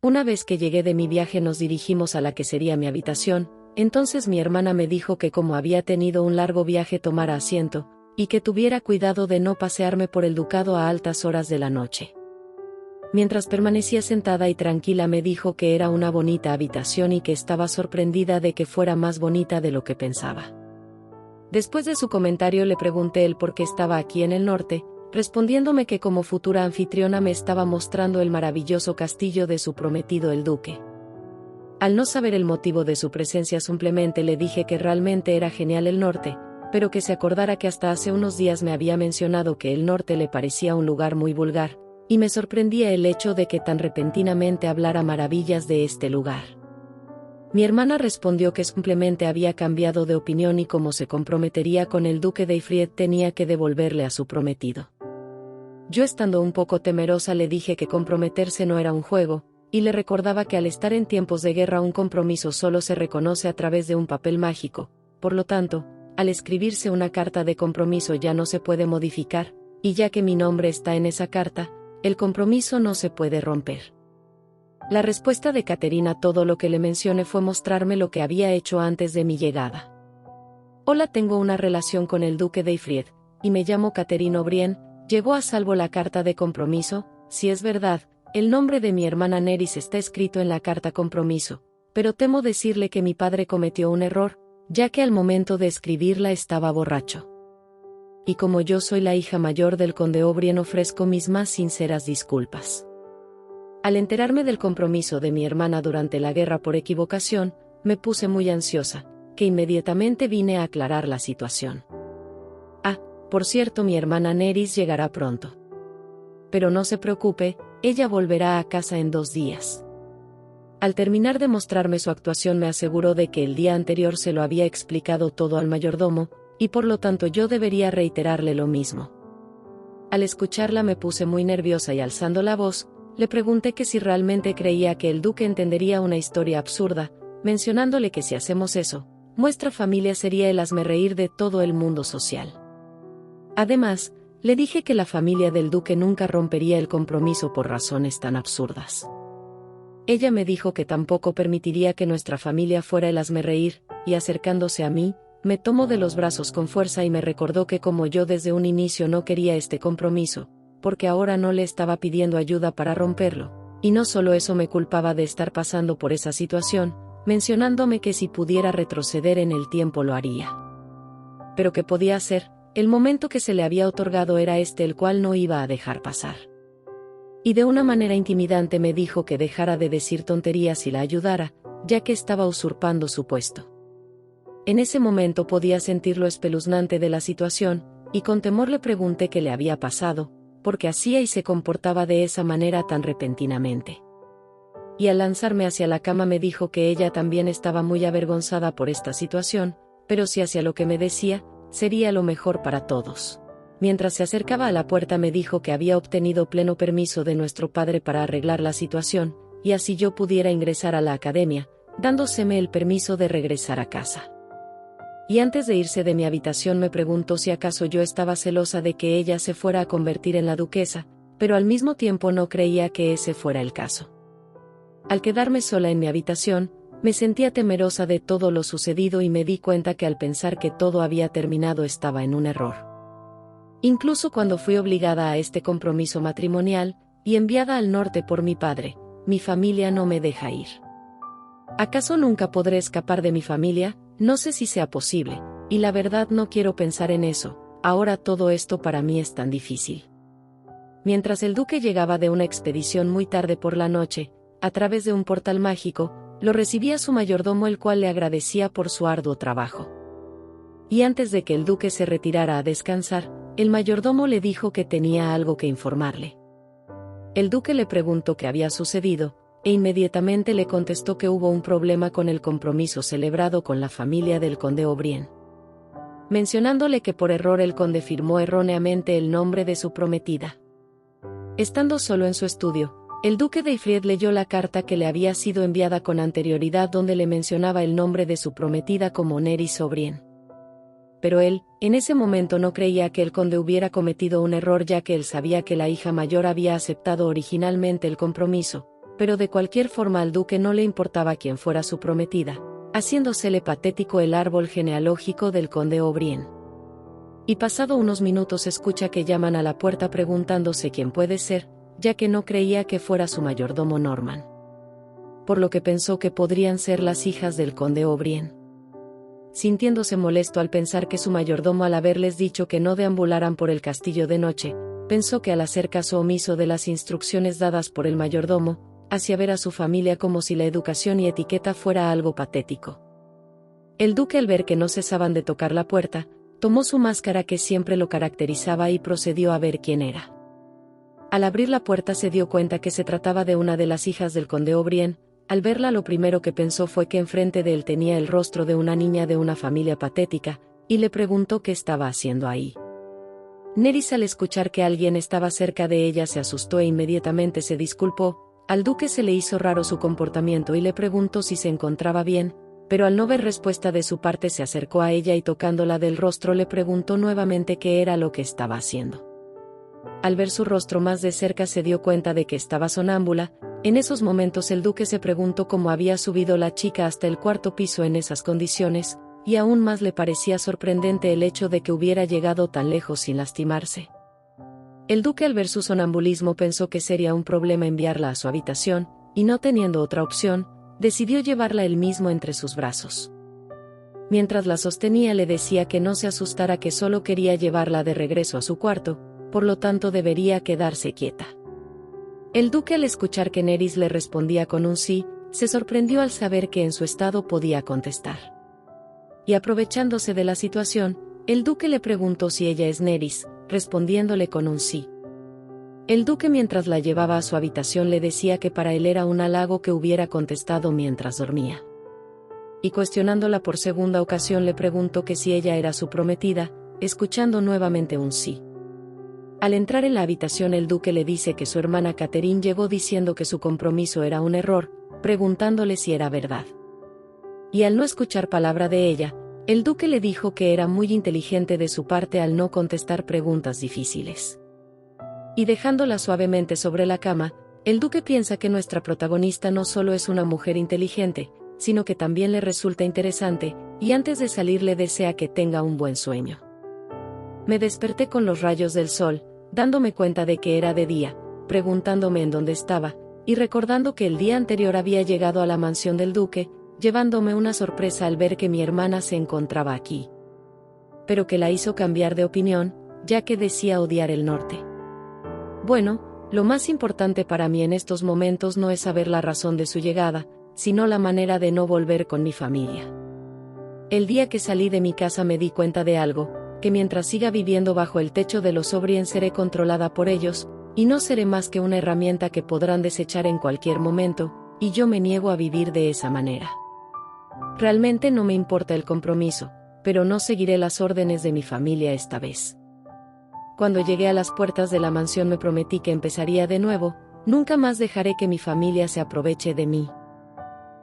Una vez que llegué de mi viaje nos dirigimos a la que sería mi habitación, entonces mi hermana me dijo que como había tenido un largo viaje tomara asiento, y que tuviera cuidado de no pasearme por el ducado a altas horas de la noche. Mientras permanecía sentada y tranquila me dijo que era una bonita habitación y que estaba sorprendida de que fuera más bonita de lo que pensaba. Después de su comentario le pregunté el por qué estaba aquí en el norte, respondiéndome que como futura anfitriona me estaba mostrando el maravilloso castillo de su prometido el duque. Al no saber el motivo de su presencia simplemente le dije que realmente era genial el norte, pero que se acordara que hasta hace unos días me había mencionado que el norte le parecía un lugar muy vulgar, y me sorprendía el hecho de que tan repentinamente hablara maravillas de este lugar. Mi hermana respondió que simplemente había cambiado de opinión y como se comprometería con el duque de Ifried tenía que devolverle a su prometido. Yo estando un poco temerosa le dije que comprometerse no era un juego, y le recordaba que al estar en tiempos de guerra un compromiso solo se reconoce a través de un papel mágico, por lo tanto, al escribirse una carta de compromiso ya no se puede modificar, y ya que mi nombre está en esa carta, el compromiso no se puede romper. La respuesta de Caterina a todo lo que le mencioné fue mostrarme lo que había hecho antes de mi llegada. Hola, tengo una relación con el duque de Ifried, y me llamo Caterina O'Brien. ¿Llegó a salvo la carta de compromiso? Si es verdad, el nombre de mi hermana Nerys está escrito en la carta compromiso, pero temo decirle que mi padre cometió un error, ya que al momento de escribirla estaba borracho. Y como yo soy la hija mayor del conde O'Brien ofrezco mis más sinceras disculpas. Al enterarme del compromiso de mi hermana durante la guerra por equivocación, me puse muy ansiosa, que inmediatamente vine a aclarar la situación. Por cierto, mi hermana Nerys llegará pronto. Pero no se preocupe, ella volverá a casa en 2 días. Al terminar de mostrarme su actuación me aseguró de que el día anterior se lo había explicado todo al mayordomo, y por lo tanto yo debería reiterarle lo mismo. Al escucharla me puse muy nerviosa y alzando la voz, le pregunté que si realmente creía que el duque entendería una historia absurda, mencionándole que si hacemos eso, nuestra familia sería el hazmerreír de todo el mundo social. Además, le dije que la familia del duque nunca rompería el compromiso por razones tan absurdas. Ella me dijo que tampoco permitiría que nuestra familia fuera el hazmerreír, y acercándose a mí, me tomó de los brazos con fuerza y me recordó que como yo desde un inicio no quería este compromiso, porque ahora no le estaba pidiendo ayuda para romperlo, y no solo eso me culpaba de estar pasando por esa situación, mencionándome que si pudiera retroceder en el tiempo lo haría. Pero ¿qué podía hacer? El momento que se le había otorgado era el cual no iba a dejar pasar. Y de una manera intimidante me dijo que dejara de decir tonterías y la ayudara, ya que estaba usurpando su puesto. En ese momento podía sentir lo espeluznante de la situación, y con temor le pregunté qué le había pasado, porque hacía y se comportaba de esa manera tan repentinamente. Y al lanzarme hacia la cama me dijo que ella también estaba muy avergonzada por esta situación, pero si hacía lo que me decía, sería lo mejor para todos. Mientras se acercaba a la puerta me dijo que había obtenido pleno permiso de nuestro padre para arreglar la situación, y así yo pudiera ingresar a la academia, dándoseme el permiso de regresar a casa. Y antes de irse de mi habitación me preguntó si acaso yo estaba celosa de que ella se fuera a convertir en la duquesa, pero al mismo tiempo no creía que ese fuera el caso. Al quedarme sola en mi habitación, me sentía temerosa de todo lo sucedido y me di cuenta que al pensar que todo había terminado estaba en un error. Incluso cuando fui obligada a este compromiso matrimonial, y enviada al norte por mi padre, mi familia no me deja ir. ¿Acaso nunca podré escapar de mi familia? No sé si sea posible, y la verdad no quiero pensar en eso, ahora todo esto para mí es tan difícil. Mientras el duque llegaba de una expedición muy tarde por la noche, a través de un portal mágico, lo recibía su mayordomo el cual le agradecía por su arduo trabajo. Y antes de que el duque se retirara a descansar, el mayordomo le dijo que tenía algo que informarle. El duque le preguntó qué había sucedido, e inmediatamente le contestó que hubo un problema con el compromiso celebrado con la familia del conde O'Brien. Mencionándole que por error el conde firmó erróneamente el nombre de su prometida. Estando solo en su estudio, el duque de Ifried leyó la carta que le había sido enviada con anterioridad donde le mencionaba el nombre de su prometida como Nerys O'Brien. Pero él, en ese momento no creía que el conde hubiera cometido un error ya que él sabía que la hija mayor había aceptado originalmente el compromiso, pero de cualquier forma al duque no le importaba quién fuera su prometida, haciéndosele patético el árbol genealógico del conde O'Brien. Y pasado unos minutos escucha que llaman a la puerta preguntándose quién puede ser, ya que no creía que fuera su mayordomo Norman. Por lo que pensó que podrían ser las hijas del conde O'Brien. Sintiéndose molesto al pensar que su mayordomo, al haberles dicho que no deambularan por el castillo de noche, pensó que al hacer caso omiso de las instrucciones dadas por el mayordomo, hacía ver a su familia como si la educación y etiqueta fuera algo patético. El duque, al ver que no cesaban de tocar la puerta, tomó su máscara que siempre lo caracterizaba y procedió a ver quién era. Al abrir la puerta se dio cuenta que se trataba de una de las hijas del conde O'Brien. Al verla lo primero que pensó fue que enfrente de él tenía el rostro de una niña de una familia patética, y le preguntó qué estaba haciendo ahí. Nerys, al escuchar que alguien estaba cerca de ella, se asustó e inmediatamente se disculpó. Al duque se le hizo raro su comportamiento y le preguntó si se encontraba bien, pero al no ver respuesta de su parte se acercó a ella y tocándola del rostro le preguntó nuevamente qué era lo que estaba haciendo. Al ver su rostro más de cerca se dio cuenta de que estaba sonámbula. En esos momentos el duque se preguntó cómo había subido la chica hasta el cuarto piso en esas condiciones, y aún más le parecía sorprendente el hecho de que hubiera llegado tan lejos sin lastimarse. El duque, al ver su sonambulismo, pensó que sería un problema enviarla a su habitación, y no teniendo otra opción, decidió llevarla él mismo entre sus brazos. Mientras la sostenía le decía que no se asustara, que solo quería llevarla de regreso a su cuarto, por lo tanto debería quedarse quieta. El duque, al escuchar que Nerys le respondía con un sí, se sorprendió al saber que en su estado podía contestar. Y aprovechándose de la situación, el duque le preguntó si ella es Nerys, respondiéndole con un sí. El duque, mientras la llevaba a su habitación, le decía que para él era un halago que hubiera contestado mientras dormía. Y cuestionándola por segunda ocasión le preguntó que si ella era su prometida, escuchando nuevamente un sí. Al entrar en la habitación el duque le dice que su hermana Catherine llegó diciendo que su compromiso era un error, preguntándole si era verdad. Y al no escuchar palabra de ella, el duque le dijo que era muy inteligente de su parte al no contestar preguntas difíciles. Y dejándola suavemente sobre la cama, el duque piensa que nuestra protagonista no solo es una mujer inteligente, sino que también le resulta interesante, y antes de salir le desea que tenga un buen sueño. Me desperté con los rayos del sol, dándome cuenta de que era de día, preguntándome en dónde estaba, y recordando que el día anterior había llegado a la mansión del duque, llevándome una sorpresa al ver que mi hermana se encontraba aquí. Pero que la hizo cambiar de opinión, ya que decía odiar el norte. Bueno, lo más importante para mí en estos momentos no es saber la razón de su llegada, sino la manera de no volver con mi familia. El día que salí de mi casa me di cuenta de algo, que mientras siga viviendo bajo el techo de los O'Brien seré controlada por ellos, y no seré más que una herramienta que podrán desechar en cualquier momento, y yo me niego a vivir de esa manera. Realmente no me importa el compromiso, pero no seguiré las órdenes de mi familia esta vez. Cuando llegué a las puertas de la mansión me prometí que empezaría de nuevo, nunca más dejaré que mi familia se aproveche de mí.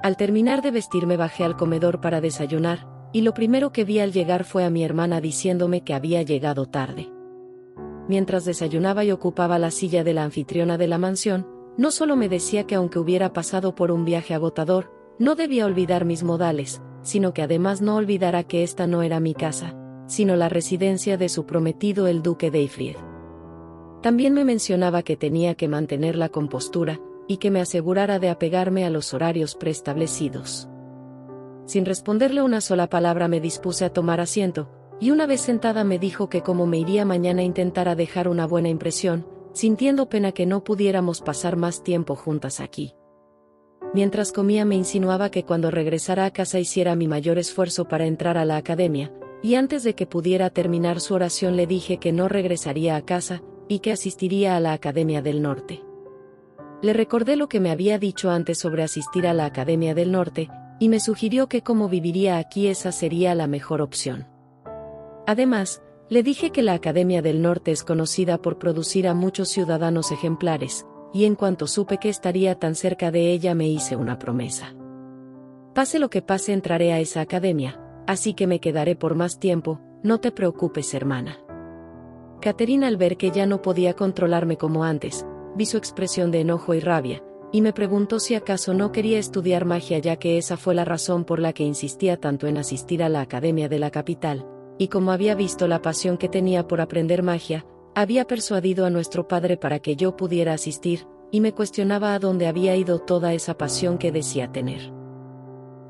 Al terminar de vestirme bajé al comedor para desayunar, y lo primero que vi al llegar fue a mi hermana diciéndome que había llegado tarde. Mientras desayunaba y ocupaba la silla de la anfitriona de la mansión, no solo me decía que aunque hubiera pasado por un viaje agotador, no debía olvidar mis modales, sino que además no olvidara que esta no era mi casa, sino la residencia de su prometido el duque de Ifrid. También me mencionaba que tenía que mantener la compostura, y que me asegurara de apegarme a los horarios preestablecidos. Sin responderle una sola palabra me dispuse a tomar asiento, y una vez sentada me dijo que como me iría mañana intentara dejar una buena impresión, sintiendo pena que no pudiéramos pasar más tiempo juntas aquí. Mientras comía me insinuaba que cuando regresara a casa hiciera mi mayor esfuerzo para entrar a la academia, y antes de que pudiera terminar su oración le dije que no regresaría a casa, y que asistiría a la Academia del Norte. Le recordé lo que me había dicho antes sobre asistir a la Academia del Norte, y me sugirió que como viviría aquí esa sería la mejor opción. Además, le dije que la Academia del Norte es conocida por producir a muchos ciudadanos ejemplares, y en cuanto supe que estaría tan cerca de ella me hice una promesa. Pase lo que pase entraré a esa academia, así que me quedaré por más tiempo, no te preocupes hermana. Catherine, al ver que ya no podía controlarme como antes, vi su expresión de enojo y rabia, y me preguntó si acaso no quería estudiar magia, ya que esa fue la razón por la que insistía tanto en asistir a la academia de la capital, y como había visto la pasión que tenía por aprender magia, había persuadido a nuestro padre para que yo pudiera asistir, y me cuestionaba a dónde había ido toda esa pasión que decía tener.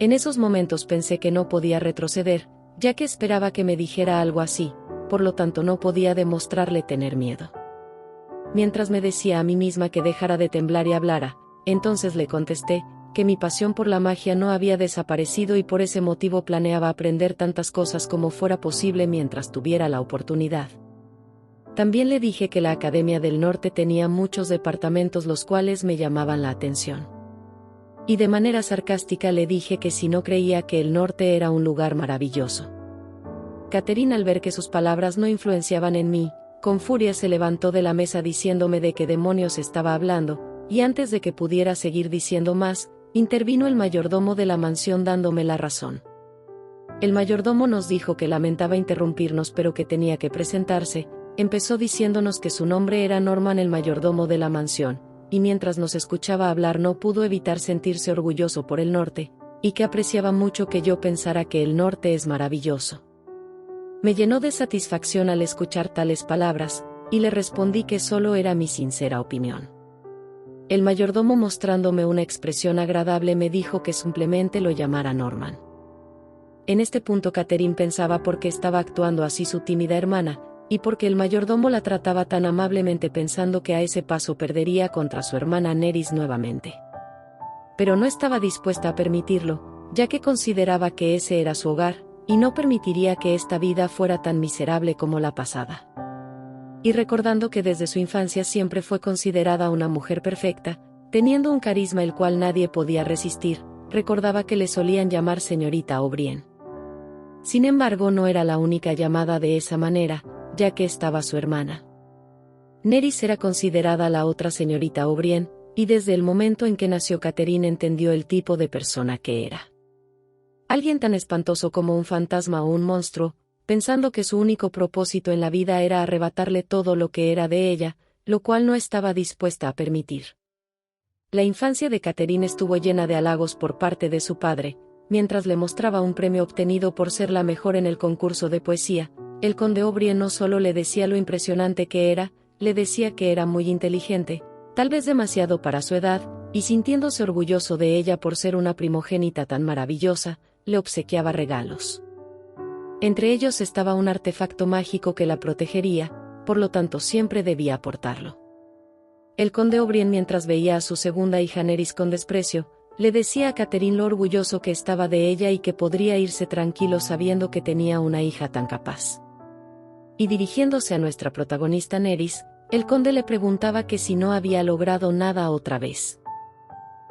En esos momentos pensé que no podía retroceder, ya que esperaba que me dijera algo así, por lo tanto no podía demostrarle tener miedo. Mientras me decía a mí misma que dejara de temblar y hablara, entonces le contesté que mi pasión por la magia no había desaparecido y por ese motivo planeaba aprender tantas cosas como fuera posible mientras tuviera la oportunidad. También le dije que la Academia del Norte tenía muchos departamentos los cuales me llamaban la atención. Y de manera sarcástica le dije que si no creía que el norte era un lugar maravilloso. Catherine, al ver que sus palabras no influenciaban en mí, con furia se levantó de la mesa diciéndome de qué demonios estaba hablando, y antes de que pudiera seguir diciendo más, intervino el mayordomo de la mansión dándome la razón. El mayordomo nos dijo que lamentaba interrumpirnos pero que tenía que presentarse. Empezó diciéndonos que su nombre era Norman, el mayordomo de la mansión, y mientras nos escuchaba hablar no pudo evitar sentirse orgulloso por el norte, y que apreciaba mucho que yo pensara que el norte es maravilloso. Me llenó de satisfacción al escuchar tales palabras, y le respondí que solo era mi sincera opinión. El mayordomo, mostrándome una expresión agradable, me dijo que simplemente lo llamara Norman. En este punto Catherine pensaba por qué estaba actuando así su tímida hermana, y porque el mayordomo la trataba tan amablemente, pensando que a ese paso perdería contra su hermana Nerys nuevamente. Pero no estaba dispuesta a permitirlo, ya que consideraba que ese era su hogar, y no permitiría que esta vida fuera tan miserable como la pasada. Y recordando que desde su infancia siempre fue considerada una mujer perfecta, teniendo un carisma el cual nadie podía resistir, recordaba que le solían llamar señorita O'Brien. Sin embargo, no era la única llamada de esa manera, ya que estaba su hermana. Nerys era considerada la otra señorita O'Brien, y desde el momento en que nació Catherine entendió el tipo de persona que era. Alguien tan espantoso como un fantasma o un monstruo, pensando que su único propósito en la vida era arrebatarle todo lo que era de ella, lo cual no estaba dispuesta a permitir. La infancia de Catherine estuvo llena de halagos por parte de su padre. Mientras le mostraba un premio obtenido por ser la mejor en el concurso de poesía, el conde O'Brien no solo le decía lo impresionante que era, le decía que era muy inteligente, tal vez demasiado para su edad, y sintiéndose orgulloso de ella por ser una primogénita tan maravillosa, le obsequiaba regalos. Entre ellos estaba un artefacto mágico que la protegería, por lo tanto siempre debía aportarlo. El conde O'Brien, mientras veía a su segunda hija Nerys con desprecio, le decía a Catherine lo orgulloso que estaba de ella y que podría irse tranquilo sabiendo que tenía una hija tan capaz. Y dirigiéndose a nuestra protagonista Nerys, el conde le preguntaba que si no había logrado nada otra vez.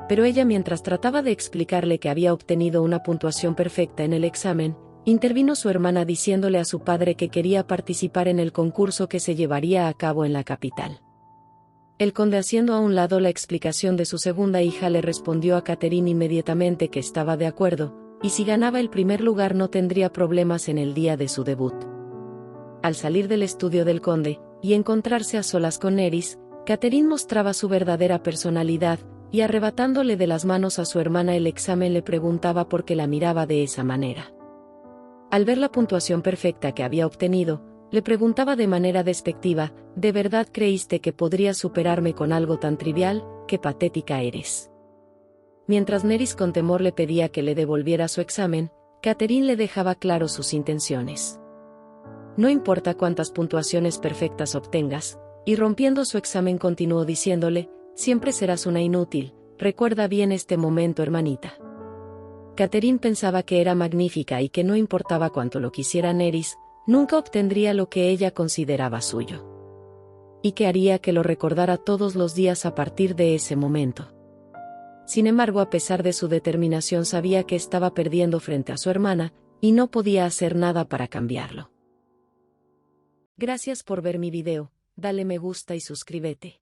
Pero ella, mientras trataba de explicarle que había obtenido una puntuación perfecta en el examen, intervino su hermana diciéndole a su padre que quería participar en el concurso que se llevaría a cabo en la capital. El conde, haciendo a un lado la explicación de su segunda hija, le respondió a Catherine inmediatamente que estaba de acuerdo, y si ganaba el primer lugar no tendría problemas en el día de su debut. Al salir del estudio del conde, y encontrarse a solas con Nerys, Catherine mostraba su verdadera personalidad, y arrebatándole de las manos a su hermana el examen le preguntaba por qué la miraba de esa manera. Al ver la puntuación perfecta que había obtenido, le preguntaba de manera despectiva: ¿de verdad creíste que podrías superarme con algo tan trivial? ¡Qué patética eres! Mientras Nerys con temor le pedía que le devolviera su examen, Catherine le dejaba claro sus intenciones. No importa cuántas puntuaciones perfectas obtengas, y rompiendo su examen continuó diciéndole: siempre serás una inútil, recuerda bien este momento, hermanita. Catherine pensaba que era magnífica y que no importaba cuánto lo quisiera Nerys, nunca obtendría lo que ella consideraba suyo. Y que haría que lo recordara todos los días a partir de ese momento. Sin embargo, a pesar de su determinación, sabía que estaba perdiendo frente a su hermana, y no podía hacer nada para cambiarlo. Gracias por ver mi video, dale me gusta y suscríbete.